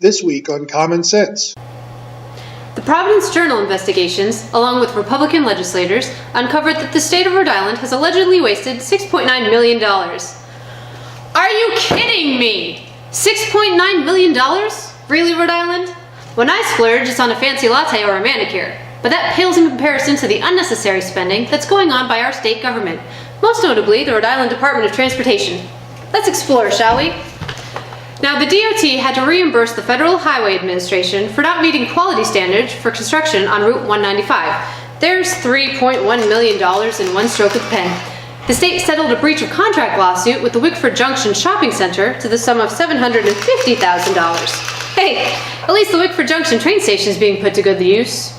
This week on Common Sense. The Providence Journal investigations, along with Republican legislators, uncovered that the state of Rhode Island has allegedly wasted $6.9 million. Are you kidding me? $6.9 million? Really, Rhode Island? When I splurge, it's on a fancy latte or a manicure. But that pales in comparison to the unnecessary spending that's going on by our state government, most notably the Rhode Island Department of Transportation. Let's explore, shall we? Now, the DOT had to reimburse the Federal Highway Administration for not meeting quality standards for construction on Route 195. There's $3.1 million in one stroke of the pen. The state settled a breach of contract lawsuit with the Wickford Junction Shopping Center to the sum of $750,000. Hey, at least the Wickford Junction train station is being put to good use.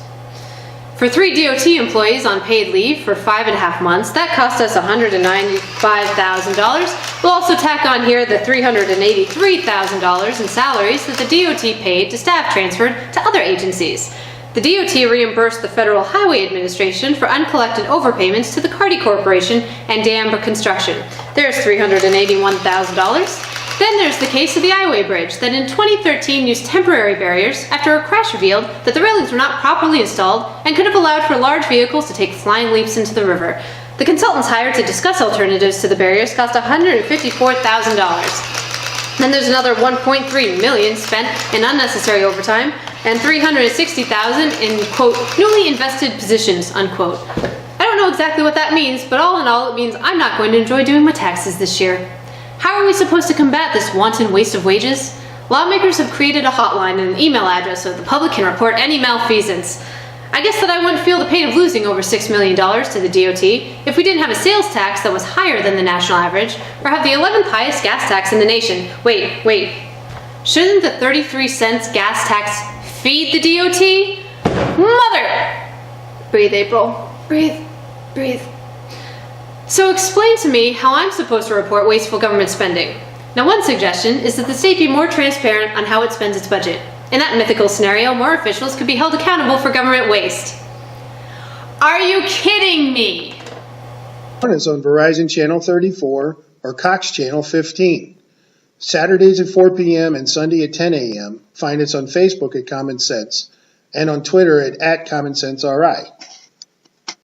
For 3 DOT employees on paid leave for 5.5 months, that cost us $195,000. We'll also tack on here the $383,000 in salaries that the DOT paid to staff transferred to other agencies. The DOT reimbursed the Federal Highway Administration for uncollected overpayments to the Carty Corporation and D'Amber Construction. There's $381,000. Then there's the case of the Highway Bridge that in 2013 used temporary barriers after a crash revealed that the railings were not properly installed and could have allowed for large vehicles to take flying leaps into the river. The consultants hired to discuss alternatives to the barriers cost $154,000. Then there's another $1.3 million spent in unnecessary overtime and $360,000 in, quote, newly invested positions, unquote. I don't know exactly what that means, but all in all, it means I'm not going to enjoy doing my taxes this year. How are we supposed to combat this wanton waste of wages? Lawmakers have created a hotline and an email address so the public can report any malfeasance. I guess that I wouldn't feel the pain of losing over $6 million to the DOT if we didn't have a sales tax that was higher than the national average, or have the 11th highest gas tax in the nation. Wait. Shouldn't the 33 cents gas tax feed the DOT? Mother! Breathe, April. Breathe. So explain to me how I'm supposed to report wasteful government spending. Now, one suggestion is that the state be more transparent on how it spends its budget. In that mythical scenario, more officials could be held accountable for government waste. Are you kidding me? It's on Verizon Channel 34 or Cox Channel 15. Saturdays at 4 p.m. and Sunday at 10 a.m. Find us on Facebook at Common Sense and on Twitter at CommonSenseRI.